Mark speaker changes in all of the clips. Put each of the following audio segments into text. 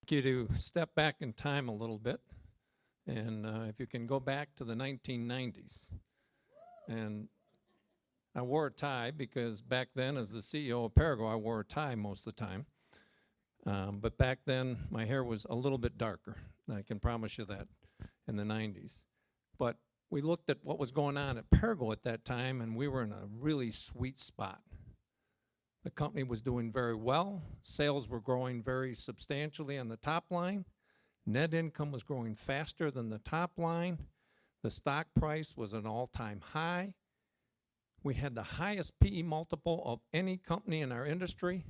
Speaker 1: You to step back in time a little bit, and if you can go back to the 1990s. And I wore a tie because back then, as the CEO of Perrigo, I wore a tie most of the time. But back then, my hair was a little bit darker. I can promise you that in the 90s. But we looked at what was going on at Perrigo at that time, and we were in a really sweet spot. The company was doing very well. Sales were growing very substantially on the top line. Net income was growing faster than the top line. The stock price was an all-time high. We had the highest PE multiple of any company in our industry.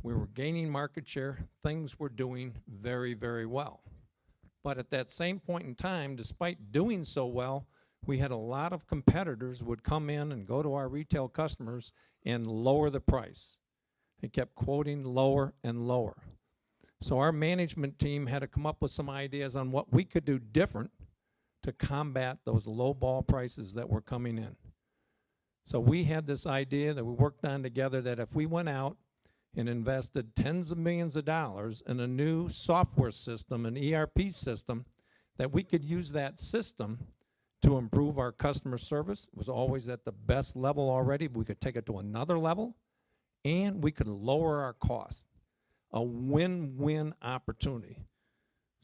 Speaker 1: We were gaining market share. Things were doing very, very well. But at that same point in time, despite doing so well, we had a lot of competitors would come in and go to our retail customers and lower the price. They kept quoting lower and lower. So our management team had to come up with some ideas on what we could do different to combat those low ball prices that were coming in. So we had this idea that we worked on together that if we went out and invested tens of millions of dollars in a new software system, an ERP system, that we could use that system to improve our customer service. It was always at the best level already, but we could take it to another level, and we could lower our costs. A win-win opportunity.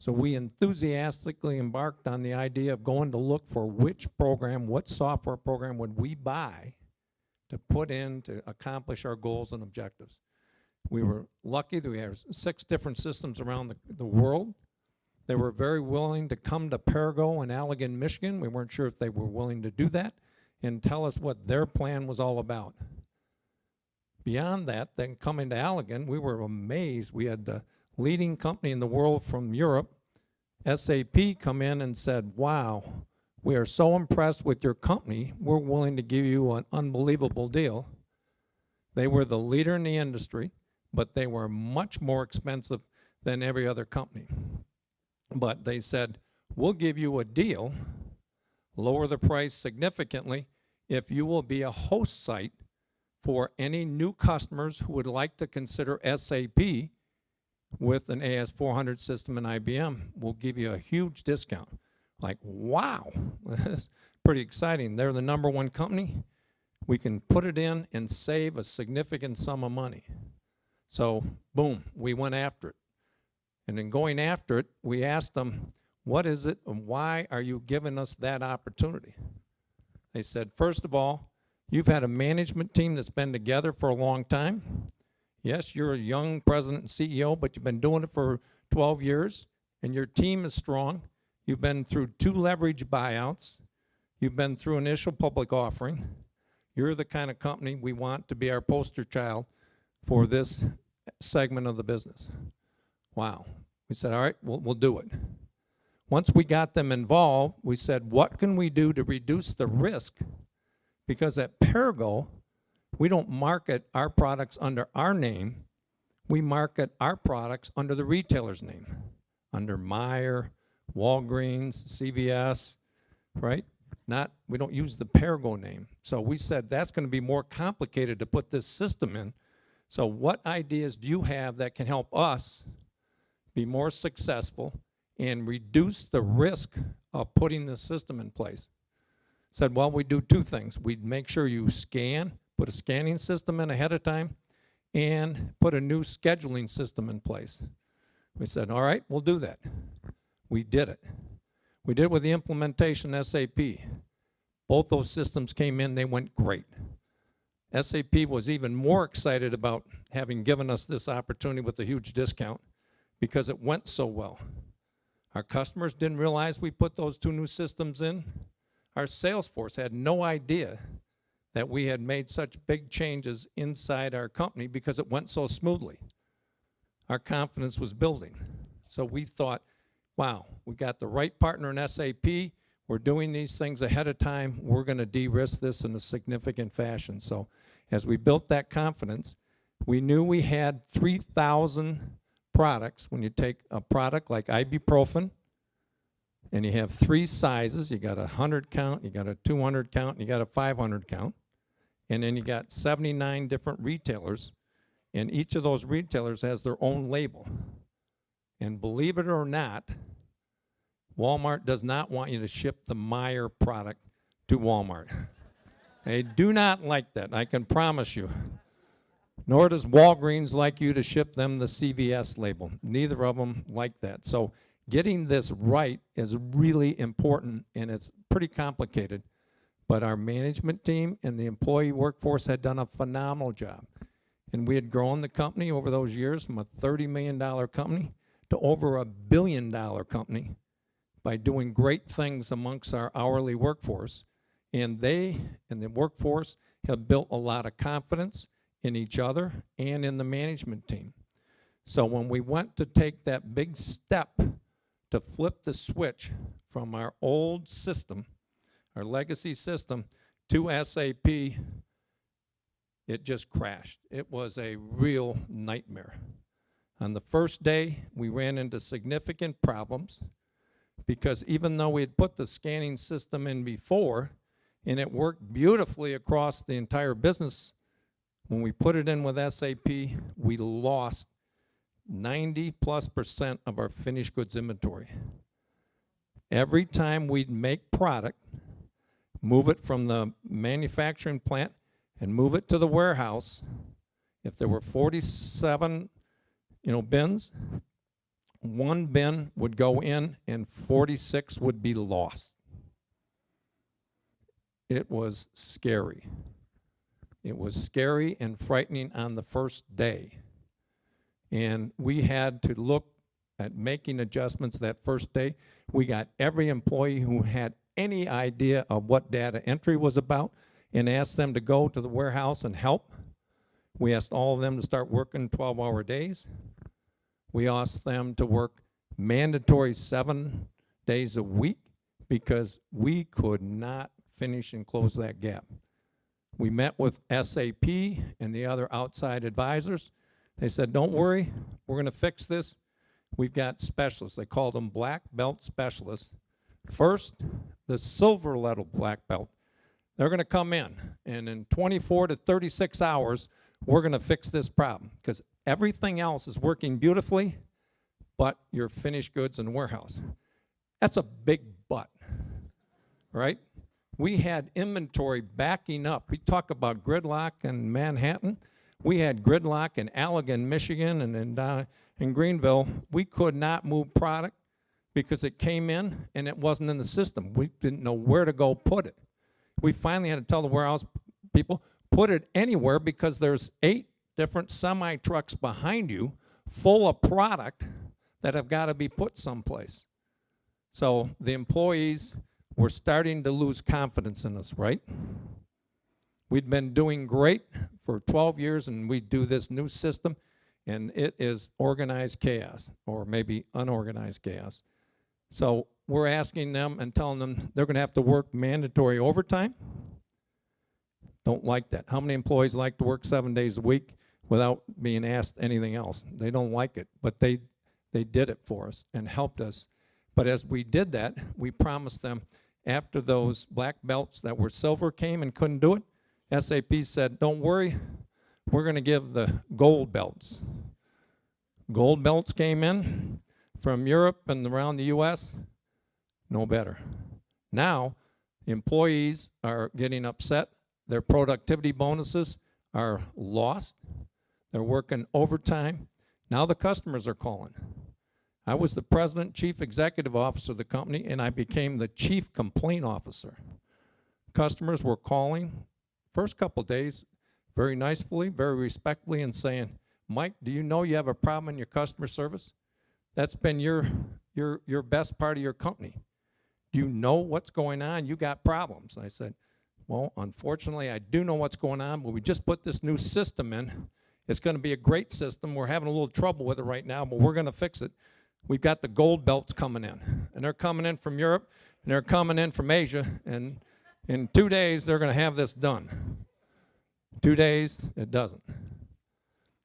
Speaker 1: So we enthusiastically embarked on the idea of going to look for which program, what software program would we buy to put in to accomplish our goals and objectives. We were lucky that we had 6 different systems around the world. They were very willing to come to Perrigo in Allegan, Michigan. We weren't sure if they were willing to do that and tell us what their plan was all about. Beyond that, then coming to Allegan, we were amazed. We had the leading company in the world from Europe, SAP, come in and said, wow, we are so impressed with your company, we're willing to give you an unbelievable deal. They were the leader in the industry, but they were much more expensive than every other company. But they said, we'll give you a deal, lower the price significantly, if you will be a host site for any new customers who would like to consider SAP with an AS400 system and IBM. We'll give you a huge discount. Like, wow, that's pretty exciting. They're the #1 company. We can put it in and save a significant sum of money. So, boom, we went after it. And in going after it, we asked them, what is it and why are you giving us that opportunity? They said, first of all, you've had a management team that's been together for a long time. Yes, you're a young president and CEO, but you've been doing it for 12 years, and your team is strong. You've been through 2 leverage buyouts. You've been through initial public offering. You're the kind of company we want to be our poster child for this segment of the business. Wow. We said, all right, we'll do it. Once we got them involved, we said, what can we do to reduce the risk? Because at Perrigo, we don't market our products under our name. We market our products under the retailer's name, under Meijer, Walgreens, CVS, right? We don't use the Perrigo name. So we said that's going to be more complicated to put this system in. So what ideas do you have that can help us be more successful and reduce the risk of putting the system in place? Said, well, we do 2 things. We'd make sure you scan, put a scanning system in ahead of time, and put a new scheduling system in place. We said, all right, we'll do that. We did it. We did it with the implementation SAP. Both those systems came in, they went great. SAP was even more excited about having given us this opportunity with a huge discount because it went so well. Our customers didn't realize we put those 2 new systems in. Our sales force had no idea that we had made such big changes inside our company because it went so smoothly. Our confidence was building. So we thought, wow, we got the right partner in SAP. We're doing these things ahead of time. We're going to de-risk this in a significant fashion. So as we built that confidence, we knew we had 3,000 products. When you take a product like ibuprofen, and you have 3 sizes, you got a 100 count, you got a 200 count, and you got a 500 count, and then you got 79 different retailers, and each of those retailers has their own label. And believe it or not, Walmart does not want you to ship the Meijer product to Walmart. They do not like that, I can promise you. Nor does Walgreens like you to ship them the CVS label. Neither of them like that. So getting this right is really important, and it's pretty complicated. But our management team and the employee workforce had done a phenomenal job. And we had grown the company over those years from a $30 million company to over a $1 billion company by doing great things amongst our hourly workforce. And they and the workforce have built a lot of confidence in each other and in the management team. So when we went to take that big step to flip the switch from our old system, our legacy system, to SAP, it just crashed. It was a real nightmare. On the first day, we ran into significant problems because even though we had put the scanning system in before, and it worked beautifully across the entire business, when we put it in with SAP, we lost 90+% of our finished goods inventory. Every time we'd make product, move it from the manufacturing plant and move it to the warehouse, if there were 47 bins, one bin would go in and 46 would be lost. It was scary. It was scary and frightening on the first day. And we had to look at making adjustments that first day. We got every employee who had any idea of what data entry was about and asked them to go to the warehouse and help. We asked all of them to start working 12-hour days. We asked them to work mandatory 7 days a week because we could not finish and close that gap. We met with SAP and the other outside advisors. They said, don't worry, we're going to fix this. We've got specialists. They called them black belt specialists. First, the silver level black belt. They're going to come in, and in 24 to 36 hours, we're going to fix this problem because everything else is working beautifully, but your finished goods in the warehouse. That's a big but, right? We had inventory backing up. We talk about gridlock in Manhattan. We had gridlock in Allegan, Michigan, and in Greenville. We could not move product because it came in and it wasn't in the system. We didn't know where to go put it. We finally had to tell the warehouse people, put it anywhere because there's 8 different semi-trucks behind you full of product that have got to be put someplace. So the employees were starting to lose confidence in us, right? We'd been doing great for 12 years, and we do this new system, and it is organized chaos, or maybe unorganized chaos. So we're asking them and telling them they're going to have to work mandatory overtime. Don't like that. How many employees like to work 7 days a week without being asked anything else? They don't like it, but they did it for us and helped us. But as we did that, we promised them after those black belts that were silver came and couldn't do it, SAP said, don't worry, we're going to give the gold belts. Gold belts came in from Europe and around the US, no better. Now, employees are getting upset. Their productivity bonuses are lost. They're working overtime. Now the customers are calling. I was the president, chief executive officer of the company, and I became the chief complaint officer. Customers were calling first couple of days very nicely, very respectfully, and saying, Mike, do you know you have a problem in your customer service? That's been your best part of your company. Do you know what's going on? You got problems. I said, well, unfortunately, I do know what's going on, but we just put this new system in. It's going to be a great system. We're having a little trouble with it right now, but we're going to fix it. We've got the gold belts coming in, and they're coming in from Europe, and they're coming in from Asia, and in 2 days, they're going to have this done. 2 days, it doesn't.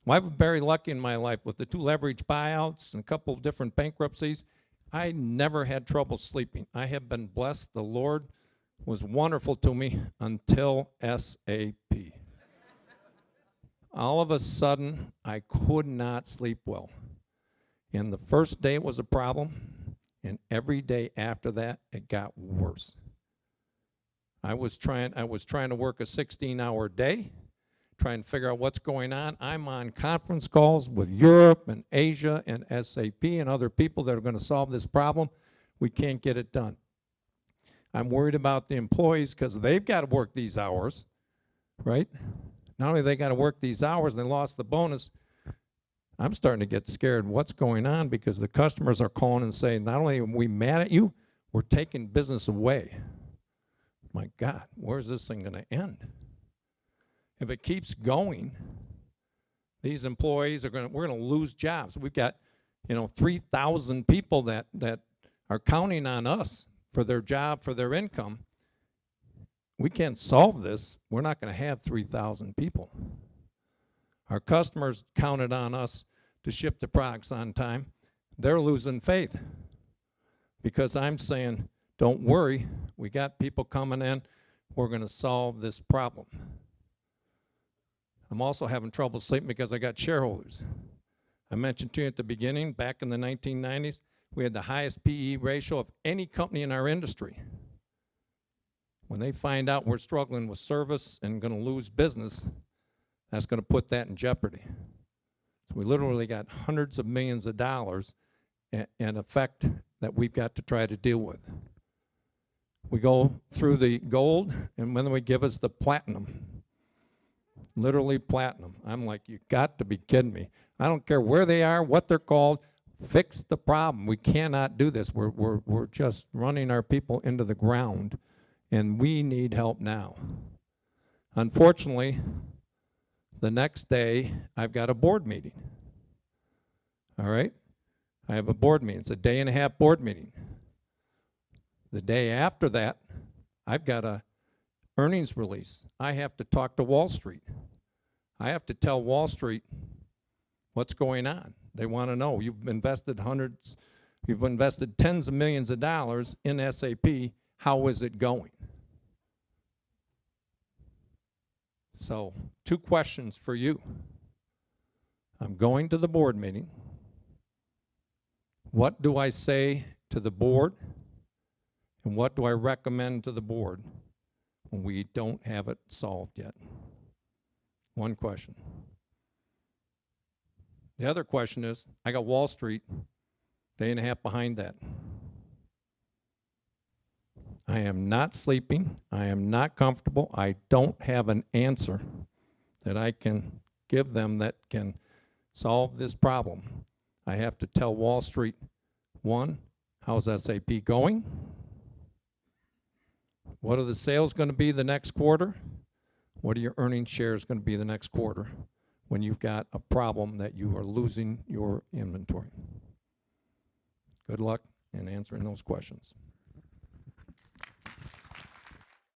Speaker 1: Well, I've been very lucky in my life with the 2 leverage buyouts and a couple of different bankruptcies. I never had trouble sleeping. I have been blessed. The Lord was wonderful to me until SAP. All of a sudden, I could not sleep well. And the first day it was a problem, and every day after that, it got worse. I was trying to work a 16-hour day, trying to figure out what's going on. I'm on conference calls with Europe and Asia and SAP and other people that are going to solve this problem. We can't get it done. I'm worried about the employees because they've got to work these hours, right? Not only they got to work these hours, they lost the bonus. I'm starting to get scared what's going on because the customers are calling and saying, not only are we mad at you, we're taking business away. My God, where's this thing going to end? If it keeps going, these employees we're going to lose jobs. We've got, 3,000 people that are counting on us for their job, for their income. We can't solve this. We're not going to have 3,000 people. Our customers counted on us to ship the products on time. They're losing faith because I'm saying, don't worry, we got people coming in. We're going to solve this problem. I'm also having trouble sleeping because I got shareholders. I mentioned to you at the beginning, back in the 1990s, we had the highest PE ratio of any company in our industry. When they find out we're struggling with service and going to lose business, that's going to put that in jeopardy. So we literally got hundreds of millions of dollars in effect that we've got to try to deal with. We go through the gold, and then they give us the platinum. Literally platinum. I'm like, you got to be kidding me. I don't care where they are, what they're called. Fix the problem. We cannot do this. We're just running our people into the ground, and we need help now. Unfortunately, the next day, I've got a board meeting. All right? I have a board meeting. It's a day-and-a-half board meeting. The day after that, I've got a earnings release. I have to talk to Wall Street. I have to tell Wall Street what's going on. They want to know. You've invested tens of millions of dollars in SAP. How is it going? So, 2 questions for you. I'm going to the board meeting. What do I say to the board? And what do I recommend to the board when we don't have it solved yet? 1 question. The other question is, I got Wall Street, day and a half behind that. I am not sleeping. I am not comfortable. I don't have an answer that I can give them that can solve this problem. I have to tell Wall Street, 1, how's SAP going? What are the sales going to be the next quarter? What are your earnings shares going to be the next quarter when you've got a problem that you are losing your inventory? Good luck in answering those questions.